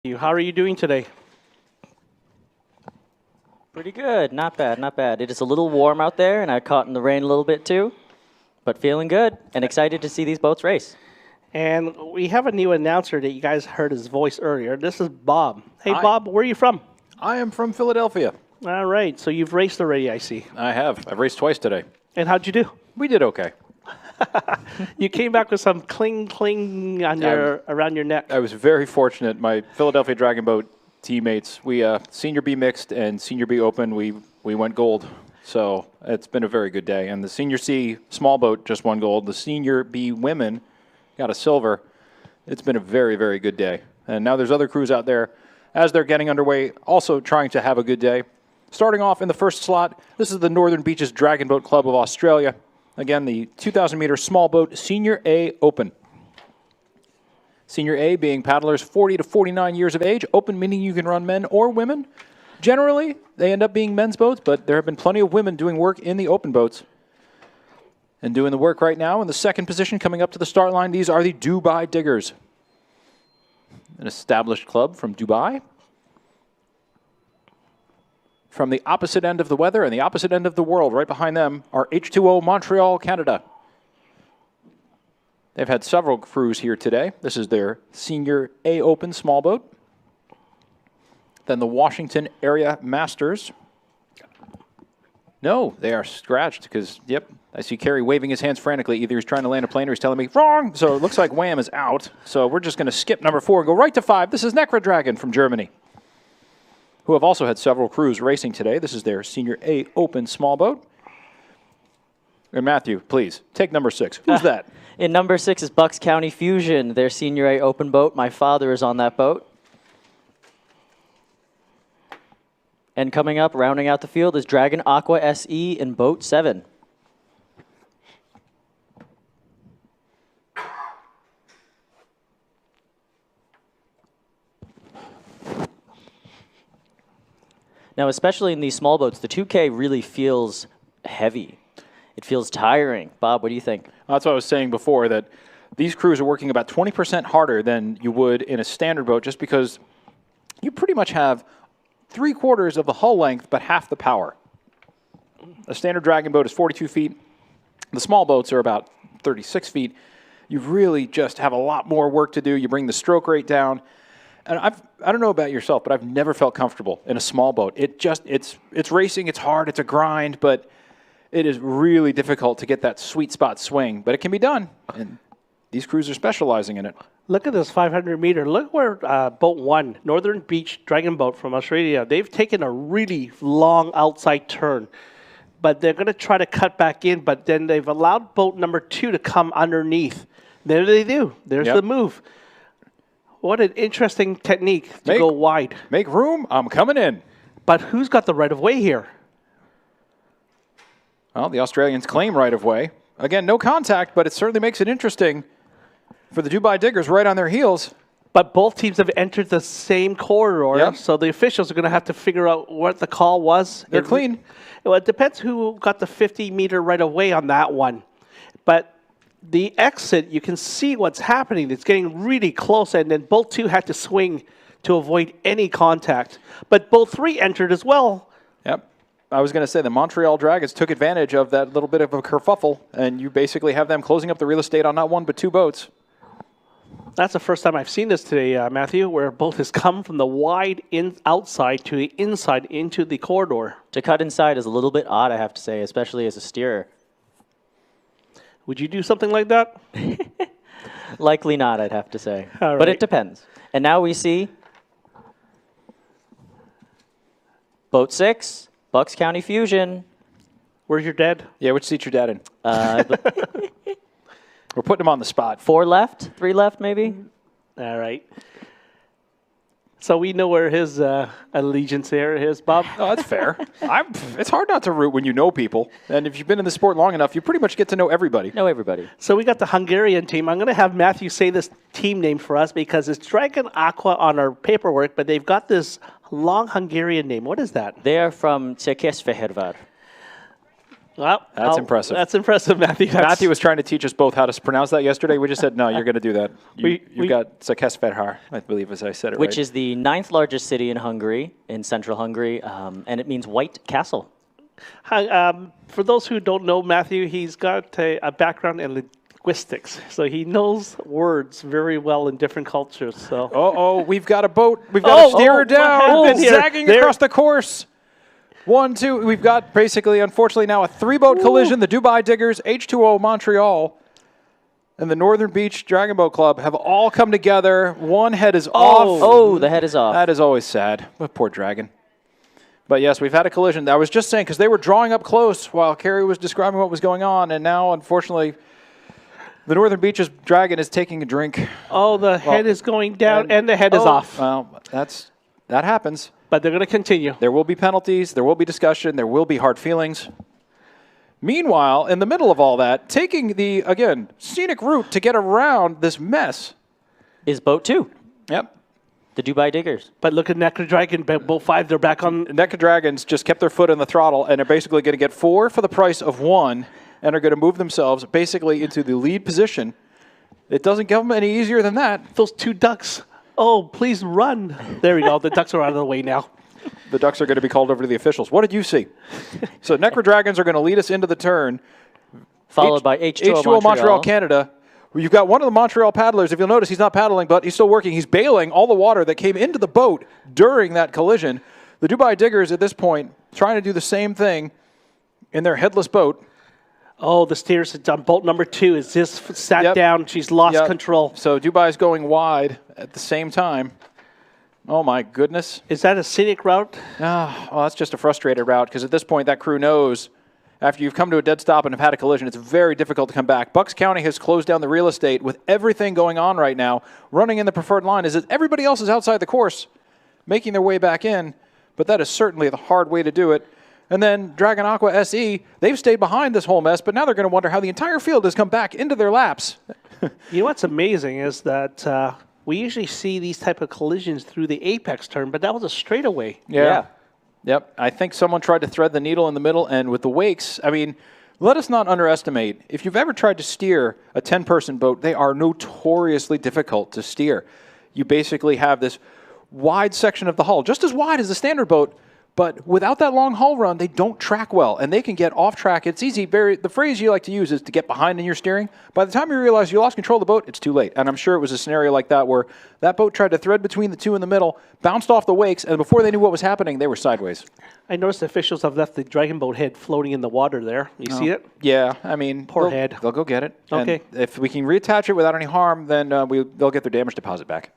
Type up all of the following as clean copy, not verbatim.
How are you doing today? Pretty good. Not bad, not bad. It is a little warm out there, and I caught in the rain a little bit too, but feeling good and excited to see these boats race. And we have a new announcer that you guys heard his voice earlier. This is Bob. Hey, Hi. Bob, where are you from? I am from Philadelphia. All right, so you've raced already, I see. I have. I've raced twice today. And how'd you do? We did okay. You came back with some cling on around your neck. I was very fortunate. My Philadelphia Dragon Boat teammates, we Senior B Mixed and Senior B Open, we went gold. So it's been a very good day. And the Senior C Small Boat just won gold. The Senior B Women got a silver. It's been a very, very good day. And now there's other crews out there, as they're getting underway, also trying to have a good day. Starting off in the first slot, this is the Northern Beaches Dragon Boat Club of Australia. Again, the 2,000-meter small boat Senior A Open. Senior A being paddlers 40 to 49 years of age. Open meaning you can run men or women. Generally, they end up being men's boats, but there have been plenty of women doing work in the open boats. And doing the work right now in the second position coming up to the start line, these are the Dubai Diggers. An established club from Dubai. From the opposite end of the weather and the opposite end of the world, right behind them, are H2O Montreal, Canada. They've had several crews here today. This is their Senior A Open small boat. Then the Washington Area Masters. No, they are scratched because, yep, I see Kerry waving his hands frantically. Either he's trying to land a plane or he's telling me, wrong. So it looks like Wham is out. So we're just going to skip number 4 and go right to 5. This is Necra Dragon from Germany, who have also had several crews racing today. This is their Senior A Open small boat. And Matthew, please, take number 6. Who's that? In number 6 is Bucks County Fusion, their Senior A Open boat. My father is on that boat. And coming up, rounding out the field, is Dragon Aqua SE in boat 7. Now, especially in these small boats, the 2K really feels heavy. It feels tiring. Bob, what do you think? That's what I was saying before, that these crews are working about 20% harder than you would in a standard boat just because you pretty much have 3/4 of the hull length but half the power. A standard Dragon boat is 42 feet. The small boats are about 36 feet. You really just have a lot more work to do. You bring the stroke rate down. And I don't know about yourself, but I've never felt comfortable in a small boat. It's racing, it's hard, it's a grind, but it is really difficult to get that sweet spot swing. But it can be done, and these crews are specializing in it. Look at this 500-meter. Look where boat 1, Northern Beach Dragon Boat from Australia, they've taken a really long outside turn. But they're going to try to cut back in, but then they've allowed boat number 2 to come underneath. There they do. There's the move. What an interesting technique to go wide. Make room, I'm coming in. But who's got the right of way here? Well, the Australians claim right of way. Again, no contact, but it certainly makes it interesting for the Dubai Diggers right on their heels. But both teams have entered the same corridor, so the officials are going to have to figure out what the call was. They're clean. Well, it depends who got the 50-meter right of way on that one. But the exit, you can see what's happening. It's getting really close, and then both 2 had to swing to avoid any contact. But both 3 entered as well. Yep. I was going to say the Montreal Dragons took advantage of that little bit of a kerfuffle, and you basically have them closing up the real estate on not 1 but 2 boats. That's the first time I've seen this today, Matthew, where a boat has come from the wide outside to the inside into the corridor. To cut inside is a little bit odd, I have to say, especially as a steerer. Would you do something like that? Likely not, I'd have to say. All but right. it depends. And now we see boat 6, Bucks County Fusion. Where's your dad? Yeah, which seat's your dad in? We're putting him on the spot. 4 left, 3 left maybe. All right. So we know where his allegiance here is, Bob. Oh, that's fair. It's hard not to root when you know people. And if you've been in the sport long enough, you pretty much get to know everybody. Know everybody. So we got the Hungarian team. I'm going to have Matthew say this team name for us because it's Dragon Aqua on our paperwork, but they've got this long Hungarian name. What is that? They are from Székesfehérvár. Well, That's impressive. That's impressive, Matthew. Matthew was trying to teach us both how to pronounce that yesterday. We just said, no, you're going to do that. We You've got Szekesfehérvár, I believe, as I said it Which right. is the 9th largest city in Hungary, in central Hungary, and it means White Castle. Hi, for those who don't know Matthew, he's got a background in linguistics, so he knows words very well in different cultures. So. Oh, we've got a boat. We've got to steer her what down. happened here? Zagging There- across the course. 1, 2. We've got basically, unfortunately, now a 3-boat collision. The Dubai Diggers, H2O Montreal, and the Northern Beach Dragon Boat Club have all come together. One head is off. Oh, the head is off. That is always sad. But poor Dragon. But yes, we've had a collision. I was just saying, because they were drawing up close while Carrie was describing what was going on, and now, unfortunately, the Northern Beaches Dragon is taking a drink. Oh, the head is going down and the head is off. Well, that happens. But they're going to continue. There will be penalties. There will be discussion. There will be hard feelings. Meanwhile, in the middle of all that, taking the, again, scenic route to get around this mess. Is boat 2, Yep. the Dubai Diggers. But look at Nectar Dragon, boat 5, they're back on. NECA Dragons just kept their foot on the throttle and are basically going to get 4 for the price of 1 and are going to move themselves basically into the lead position. It doesn't get them any easier than that. Those 2 ducks. Oh, please run. There we go. The ducks are out of the way now. The Ducks are going to be called over to the officials. What did you see? So NECA Dragons are going to lead us into the turn. Followed by H2O, Montreal, Montreal. Canada. Well, you've got one of the Montreal paddlers. If you'll notice, he's not paddling, but he's still working. He's bailing all the water that came into the boat during that collision. The Dubai Diggers, at this point, trying to do the same thing in their headless boat. Oh, the steers on boat number 2 is just sat Yep. down. She's lost Yep. control. So Dubai's going wide at the same time. Oh, my goodness. Is that a scenic route? Well, that's just a frustrated route because at this point, that crew knows after you've come to a dead stop and have had a collision, it's very difficult to come back. Bucks County has closed down the real estate with everything going on right now. Running in the preferred line is that everybody else is outside the course, making their way back in, but that is certainly the hard way to do it. And then Dragon Aqua SE, they've stayed behind this whole mess, but now they're going to wonder how the entire field has come back into their laps. You know what's amazing is that we usually see these type of collisions through the apex turn, but that was a straightaway. Yeah. Yep. I think someone tried to thread the needle in the middle, and with the wakes, I mean, let us not underestimate. If you've ever tried to steer a 10-person boat, they are notoriously difficult to steer. You basically have this wide section of the hull, just as wide as the standard boat, but without that long hull run, they don't track well, and they can get off track. It's easy. The phrase you like to use is to get behind in your steering. By the time you realize you lost control of the boat, it's too late. And I'm sure it was a scenario like that where that boat tried to thread between the 2 in the middle, bounced off the wakes, and before they knew what was happening, they were sideways. I noticed the officials have left the dragon boat head floating in the water there. You see it? Yeah, I mean, Poor head. They'll go get it. Okay. And if we can reattach it without any harm, then they'll get their damage deposit back.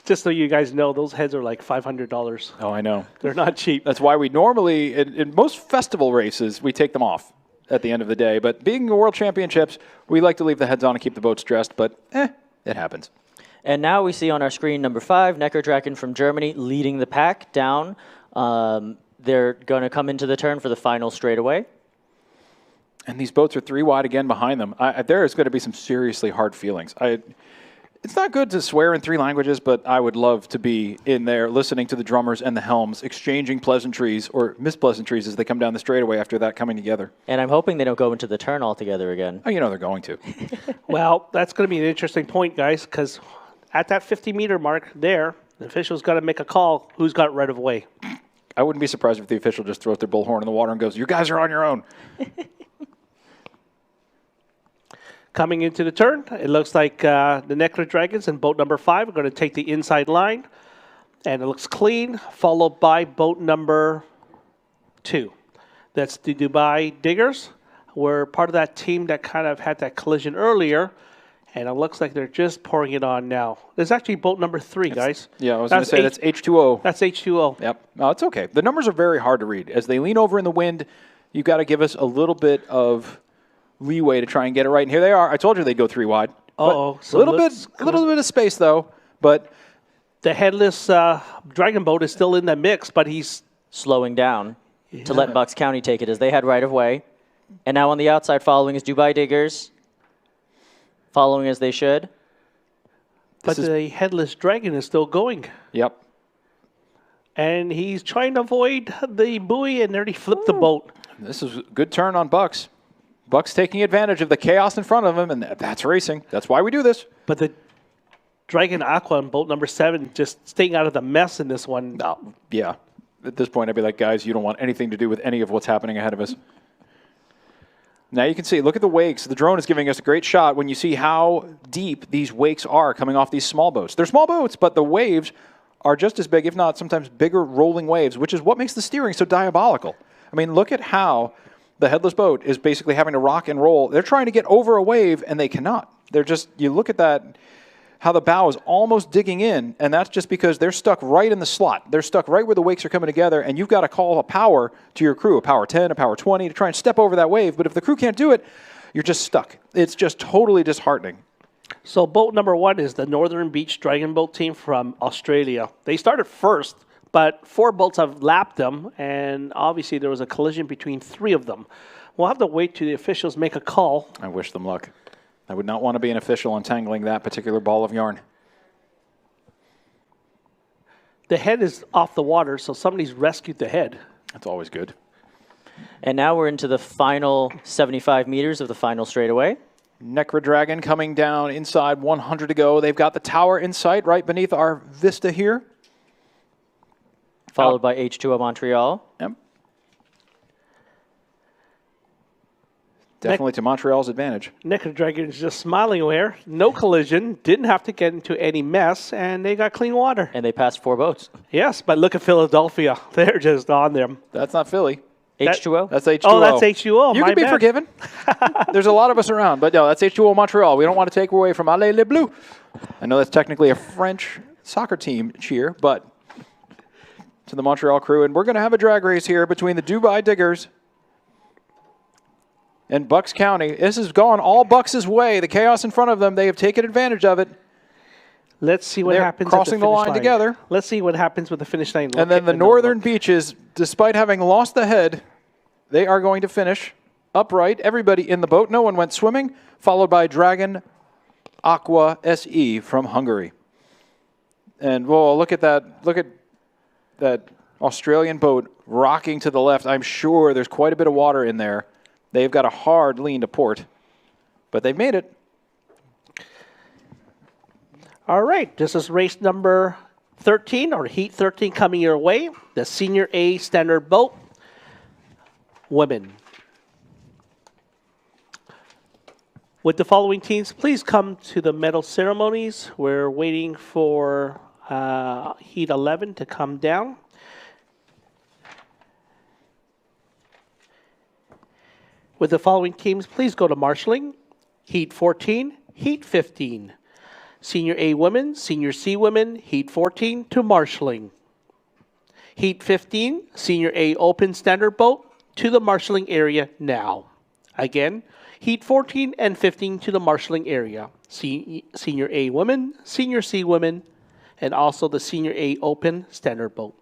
Just so you guys know, those heads are like $500. Oh, I know. They're not cheap. That's why we normally, in most festival races, we take them off at the end of the day. But being the World Championships, we like to leave the heads on and keep the boats dressed. But it happens. And now we see on our screen number 5, Neckar Draken from Germany leading the pack down. They're going to come into the turn for the final straightaway. And these boats are 3 wide again behind them. There is going to be some seriously hard feelings. It's not good to swear in 3 languages, but I would love to be in there listening to the drummers and the helms, exchanging pleasantries or mispleasantries as they come down the straightaway after that coming together. And I'm hoping they don't go into the turn altogether again. Oh, you know they're going to. Well, that's going to be an interesting point, guys, because at that 50-meter mark there, the official's got to make a call who's got right of way. I wouldn't be surprised if the official just throws their bullhorn in the water and goes, "You guys are on your own." Coming into the turn, it looks like the Neckar Dragons and boat number 5 are going to take the inside line. And it looks clean, followed by boat number 2. That's the Dubai Diggers. We're part of that team that kind of had that collision earlier. And it looks like they're just pouring it on now. There's actually boat number 3, guys. Yeah, I was going to say that's H2O. That's H2O. Yep. No, it's okay. The numbers are very hard to read. As they lean over in the wind, you've got to give us a little bit of leeway to try and get it right. And here they are. I told you they'd go 3 wide. Uh-oh. A little bit of space, though. But the headless dragon boat is still in the mix, but he's slowing down to let Bucks County take it as they had right of way. And now on the outside following is Dubai Diggers, following as they should. But the headless dragon is still going. Yep. And he's trying to avoid the buoy and nearly flipped the boat. This is a good turn on Bucks. Bucks taking advantage of the chaos in front of them, and that's racing. That's why we do this. But the Dragon Aqua on boat number 7 just staying out of the mess in this one. No, yeah. At this point, I'd be like, guys, you don't want anything to do with any of what's happening ahead of us. Now you can see, look at the wakes. The drone is giving us a great shot when you see how deep these wakes are coming off these small boats. They're small boats, but the waves are just as big, if not sometimes bigger rolling waves, which is what makes the steering so diabolical. I mean, look at how the headless boat is basically having to rock and roll. They're trying to get over a wave, and they cannot. They're just, you look at that, how the bow is almost digging in, and that's just because they're stuck right in the slot. They're stuck right where the wakes are coming together, and you've got to call a power to your crew, a power 10, a power 20, to try and step over that wave. But if the crew can't do it, you're just stuck. It's just totally disheartening. So boat number 1 is the Northern Beach Dragon Boat team from Australia. They started first, but 4 boats have lapped them, and obviously there was a collision between 3 of them. We'll have to wait till the officials make a call. I wish them luck. I would not want to be an official untangling that particular ball of yarn. The head is off the water, so somebody's rescued the head. That's always good. And now we're into the final 75 meters of the final straightaway. Necra Dragon coming down inside, 100 to go. They've got the tower in sight right beneath our vista here. Followed by H2O Montreal. Yep. Definitely to Montreal's advantage. Necra Dragon is just smiling there. No collision. Didn't have to get into any mess, and they got clean water. And they passed 4 boats. Yes, but look at Philadelphia. They're just on them. That's not Philly. H2O? That's H2O. Oh, that's H2O. You my can be bad. forgiven. There's a lot of us around, but no, that's H2O Montreal. We don't want to take away from Allez les Bleus. I know that's technically a French soccer team cheer, but to the Montreal crew, and we're going to have a drag race here between the Dubai Diggers and Bucks County. This has gone all Bucks' way. The chaos in front of them, they have taken advantage of it. Let's see what They're happens crossing at the the finish line line together. Let's see what happens with the finish line. And then the northern beaches, despite having lost the head, they are going to finish upright. Everybody in the boat. No one went swimming. Followed by Dragon Aqua SE from Hungary. And whoa, look at that. Look at that Australian boat rocking to the left. I'm sure there's quite a bit of water in there. They've got a hard lean to port, but they've made it. All right, this is race number 13, or Heat 13, coming your way. The Senior A Standard Boat Women. With the following teams, please come to the medal ceremonies. We're waiting for Heat 11 to come down. With the following teams, please go to marshalling. Heat 14, Heat 15. Senior A women, Senior C women, Heat 14 to marshalling. Heat 15, Senior A open standard boat to the marshalling area now. Again, Heat 14 and 15 to the marshalling area. Senior A women, Senior C women, and also the Senior A open standard boat.